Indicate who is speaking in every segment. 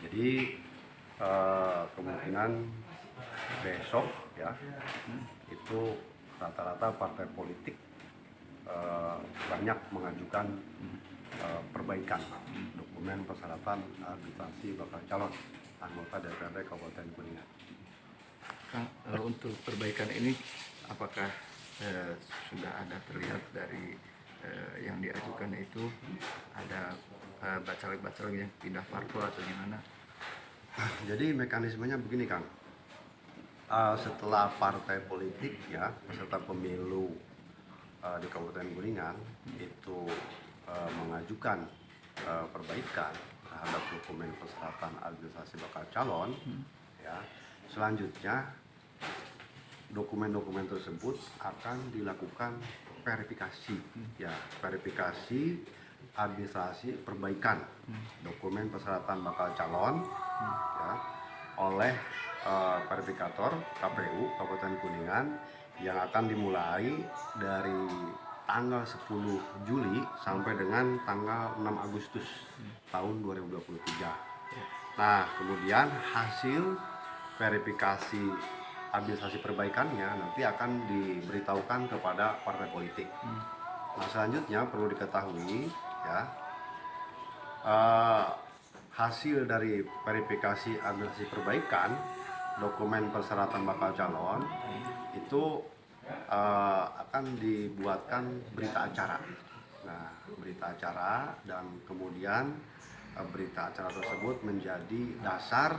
Speaker 1: Jadi kemungkinan besok ya itu rata-rata partai politik banyak mengajukan perbaikan dokumen persyaratan administrasi bakal calon anggota DPRD Kabupaten Kuningan.
Speaker 2: Kang, untuk perbaikan ini apakah sudah ada terlihat dari yang diajukan itu ada bacalek-bacalek yang pindah parpol atau gimana?
Speaker 1: Jadi mekanismenya begini Kang, setelah partai politik ya peserta pemilu di Kabupaten Kuningan itu mengajukan perbaikan terhadap dokumen persyaratan administrasi bakal calon, ya selanjutnya dokumen-dokumen tersebut akan dilakukan verifikasi, ya verifikasi administrasi perbaikan dokumen persyaratan bakal calon, ya oleh verifikator KPU Kabupaten Kuningan yang akan dimulai dari tanggal 10 Juli sampai dengan tanggal 6 Agustus tahun 2023. Nah, kemudian hasil verifikasi administrasi perbaikannya nanti akan diberitahukan kepada partai politik. Nah, selanjutnya perlu diketahui ya, hasil dari verifikasi administrasi perbaikan dokumen persyaratan bakal calon itu akan dibuatkan berita acara. Nah, berita acara dan kemudian berita acara tersebut menjadi dasar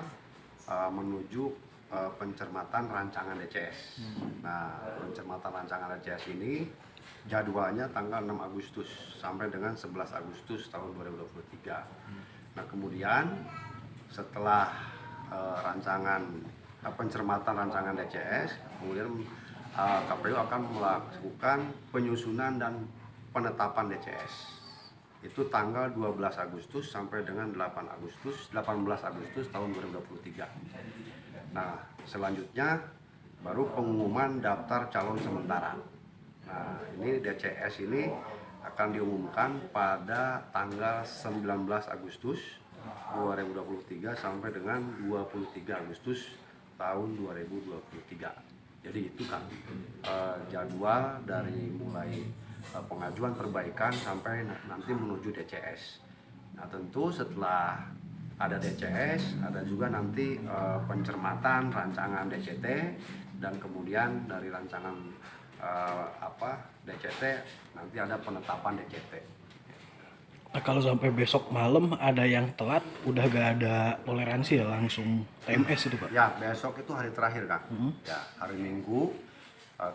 Speaker 1: menuju pencermatan rancangan DCS. Nah, pencermatan rancangan DCS ini jadwalnya tanggal 6 Agustus sampai dengan 11 Agustus tahun 2023. Nah, kemudian setelah pencermatan rancangan DCS, kemudian KPU akan melakukan penyusunan dan penetapan DCS. Itu tanggal 12 Agustus sampai dengan 18 Agustus tahun 2023. Nah, selanjutnya baru pengumuman daftar calon sementara. Nah, ini DCS ini akan diumumkan pada tanggal 19 Agustus 2023 sampai dengan 23 Agustus tahun 2023. Jadi itu kan jadwal dari mulai pengajuan perbaikan sampai nanti menuju DCS. Nah, tentu setelah ada DCS, ada juga nanti pencermatan rancangan DCT dan kemudian dari rancangan DCT nanti ada penetapan DCT.
Speaker 3: Nah, kalau sampai besok malam ada yang telat, udah gak ada toleransi ya, langsung TMS itu Pak?
Speaker 1: Ya, besok itu hari terakhir Kak. Ya, hari Minggu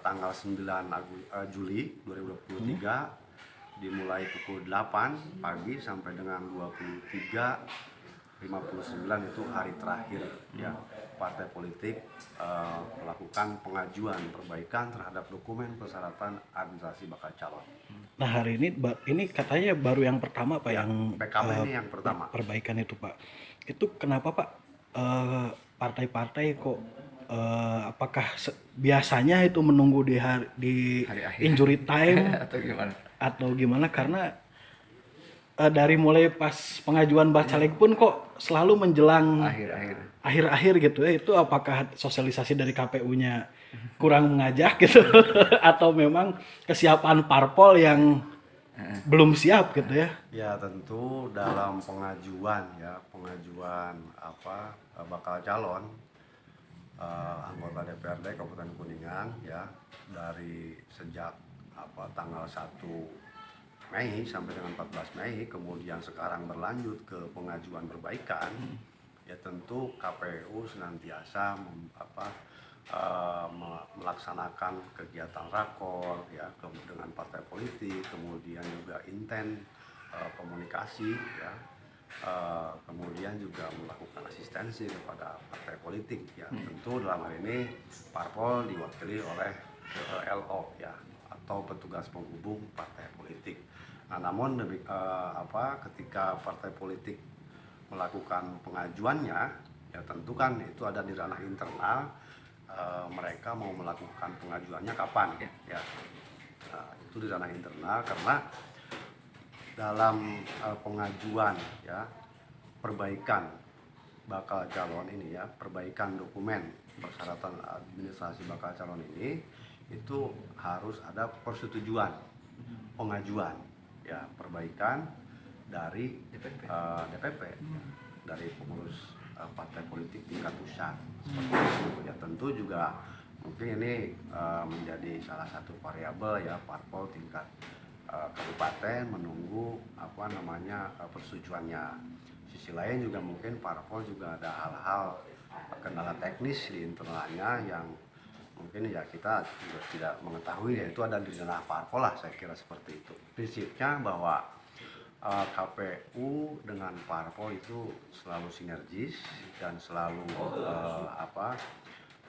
Speaker 1: tanggal 9 Juli 2023 dimulai pukul 8 pagi sampai dengan 23.59 itu hari terakhir ya partai politik melakukan pengajuan perbaikan terhadap dokumen persyaratan administrasi bakal calon.
Speaker 3: Nah, hari ini katanya baru yang pertama Pak,
Speaker 1: Ya,
Speaker 3: yang
Speaker 1: PKP ini yang pertama.
Speaker 3: perbaikan itu Pak. Itu kenapa Pak partai-partai kok apakah biasanya itu menunggu di
Speaker 2: Hari akhir.
Speaker 3: injury time
Speaker 2: atau gimana?
Speaker 3: Karena dari mulai pas pengajuan bacalek pun kok selalu menjelang akhir-akhir gitu ya. Itu apakah sosialisasi dari KPU-nya kurang mengajak gitu atau memang kesiapan parpol yang belum siap gitu ya?
Speaker 1: Ya, tentu dalam pengajuan bakal calon anggota DPRD Kabupaten Kuningan ya dari sejak tanggal 1 Mei sampai dengan 14 Mei, kemudian sekarang berlanjut ke pengajuan perbaikan, ya tentu KPU senantiasa melaksanakan kegiatan rakor ya dengan partai politik, kemudian juga intent komunikasi ya, kemudian juga melakukan asistensi kepada partai politik ya. Tentu dalam hal ini parpol diwakili oleh LO ya atau petugas penghubung partai politik. Nah, namun ketika partai politik melakukan pengajuannya, ya tentu kan itu ada di ranah internal, mereka mau melakukan pengajuannya kapan, ya. Nah, itu di ranah internal karena dalam pengajuan ya perbaikan bakal calon ini ya, perbaikan dokumen persyaratan administrasi bakal calon ini itu harus ada persetujuan pengajuan ya, perbaikan dari DPP dari pengurus partai politik tingkat pusat seperti itu ya. Tentu juga mungkin ini menjadi salah satu variabel ya, parpol tingkat kabupaten menunggu persetujuannya. Sisi lain juga mungkin parpol juga ada hal-hal kendala teknis di internalnya yang mungkin ya kita juga tidak mengetahui, ya itu ada di ranah parpol lah, saya kira seperti itu. Prinsipnya bahwa KPU dengan parpol itu selalu sinergis dan selalu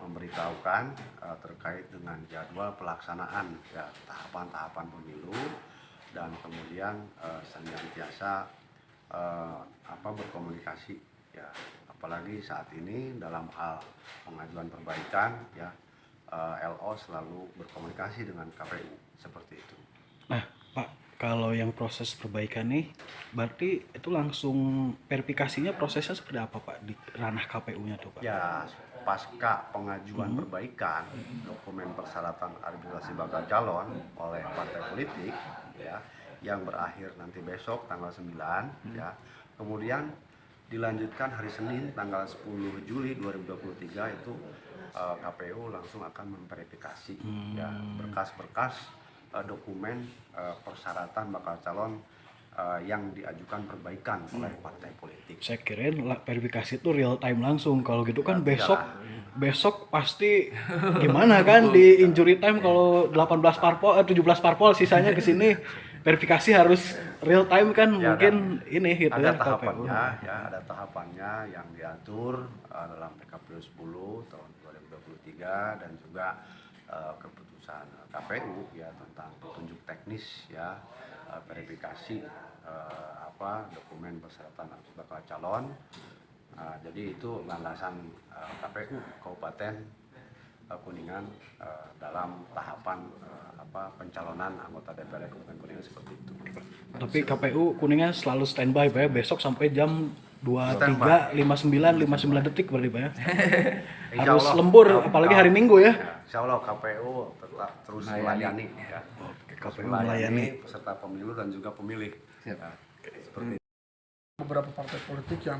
Speaker 1: memberitahukan terkait dengan jadwal pelaksanaan ya, tahapan-tahapan pemilu, dan kemudian senantiasa berkomunikasi ya, apalagi saat ini dalam hal pengajuan perbaikan ya, LO selalu berkomunikasi dengan KPU seperti itu.
Speaker 3: Nah, Pak, kalau yang proses perbaikan nih, berarti itu langsung verifikasinya prosesnya seperti apa, Pak, di ranah KPU-nya tuh, Pak?
Speaker 1: Ya, pasca pengajuan perbaikan dokumen persyaratan administrasi bakal calon oleh partai politik ya, yang berakhir nanti besok tanggal 9 ya. Kemudian dilanjutkan hari Senin tanggal 10 Juli 2023 itu KPU langsung akan memverifikasi ya berkas-berkas dokumen persyaratan bakal calon yang diajukan perbaikan oleh partai politik.
Speaker 3: Saya kirain verifikasi itu real time langsung. Kalau gitu kan besok pasti gimana kan di injury time kalau 18 parpol 17 parpol sisanya ke sini verifikasi harus real time kan ya, mungkin ini gitu
Speaker 1: ada
Speaker 3: ya,
Speaker 1: tahapannya ya, ada tahapannya yang diatur dalam PKPU 10 tahun 2023 dan juga keputusan KPU ya tentang petunjuk teknis ya, verifikasi dokumen persyaratan bakal calon. Jadi itu landasan KPU Kabupaten Kuningan dalam tahapan pencalonan anggota DPR Kabupaten Kuningan seperti itu.
Speaker 3: Tapi KPU Kuningan selalu standby Pak ya, besok sampai jam 23.59 detik berarti Pak ya. Harus
Speaker 1: Allah,
Speaker 3: lembur apalagi hari Minggu ya.
Speaker 1: Insya Allah KPU tetap terus melayani ya.
Speaker 3: KPU melayani
Speaker 1: peserta pemilu dan juga pemilih. Ya, seperti
Speaker 4: beberapa partai politik yang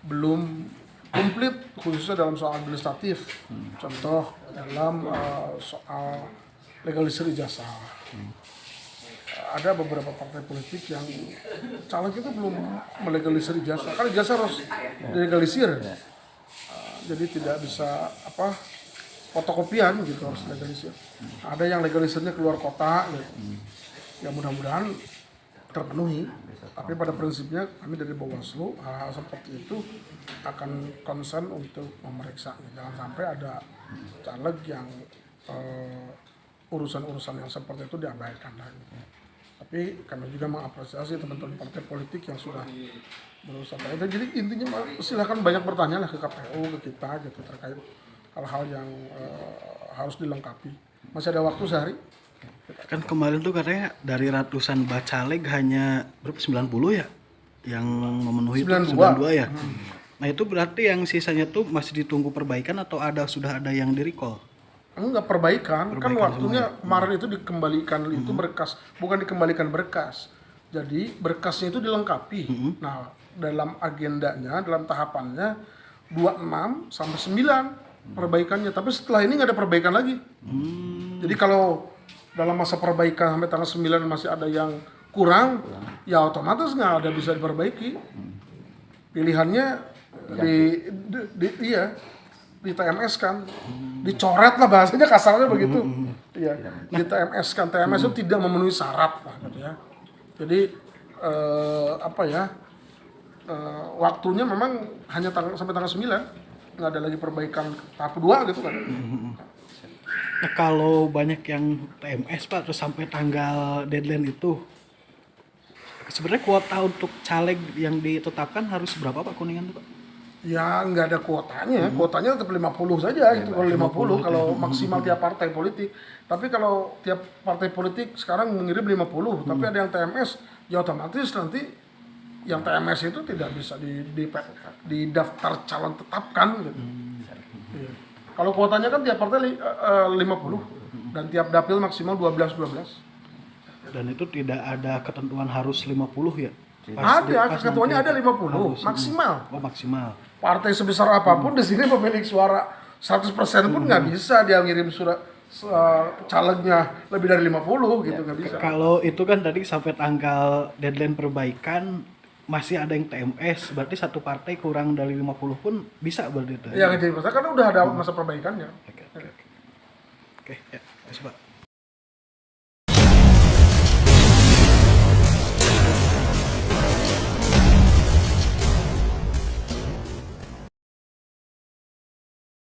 Speaker 4: belum komplit khususnya dalam soal administratif, contoh dalam soal legalisir ijazah. Ada beberapa partai politik yang caleg itu belum melegalisir ijazah, kan ijazah harus dilegalisir, jadi tidak bisa fotokopian gitu, harus legalisir. Ada yang legalisirnya keluar kota gitu. Ya mudah-mudahan terpenuhi, tapi pada prinsipnya kami dari Bawaslu hal-hal seperti itu akan concern untuk memeriksa. Jangan sampai ada caleg yang urusan-urusan yang seperti itu diabaikan lagi. Tapi kami juga mengapresiasi teman-teman partai politik yang sudah berusaha. Jadi intinya silakan banyak bertanya lah ke KPU, ke kita gitu terkait hal-hal yang harus dilengkapi. Masih ada waktu sehari.
Speaker 3: Kan kemarin tuh katanya dari ratusan bacaleg hanya berapa 90 ya yang memenuhi
Speaker 4: 92
Speaker 3: ya. Nah itu berarti yang sisanya tuh masih ditunggu perbaikan atau sudah ada yang di recall?
Speaker 4: Enggak, perbaikan kan waktunya kemarin itu dikembalikan itu berkas, bukan dikembalikan berkas. Jadi berkasnya itu dilengkapi. Nah, dalam agendanya, dalam tahapannya 26 sampai 9 perbaikannya, tapi setelah ini nggak ada perbaikan lagi. Jadi kalau dalam masa perbaikan sampai tanggal 9 masih ada yang kurang, ya otomatis nggak ada bisa diperbaiki. Pilihannya di TMS kan, dicoret lah bahasanya kasarnya begitu. Iya, di TMS kan, TMS itu tidak memenuhi syarat lah gitu ya. Jadi waktunya memang hanya sampai tanggal 9, nggak ada lagi perbaikan tahap 2 gitu kan.
Speaker 3: Nah, kalau banyak yang TMS Pak terus sampai tanggal deadline itu sebenarnya kuota untuk caleg yang ditetapkan harus berapa Pak Kuningan tuh Pak?
Speaker 4: Ya nggak ada kuotanya, kuotanya tetap 50 saja gitu. Kalau 50 kalau maksimal tiap partai politik. Tapi kalau tiap partai politik sekarang mengirim 50, tapi ada yang TMS, ya otomatis nanti yang TMS itu tidak bisa di daftar calon tetapkan gitu. Iya. Kalau kuotanya kan tiap partai 50 dan tiap dapil maksimal 12.
Speaker 3: Dan itu tidak ada ketentuan harus 50 ya?
Speaker 4: Ada, ketuanya
Speaker 3: nanti
Speaker 4: ada 50
Speaker 3: harus,
Speaker 4: maksimal.
Speaker 3: Oh, maksimal.
Speaker 4: Partai sebesar apapun di sini pemilik suara 100% pun nggak bisa dia ngirim surat calegnya lebih dari 50 gitu, nggak bisa.
Speaker 3: Kalau itu kan tadi sampai tanggal deadline perbaikan masih ada yang TMS, berarti satu partai kurang dari 50 pun bisa berarti itu.
Speaker 4: Ya jadi masalah karena udah ada masa perbaikannya.
Speaker 3: Oke, ya, Mas Pak.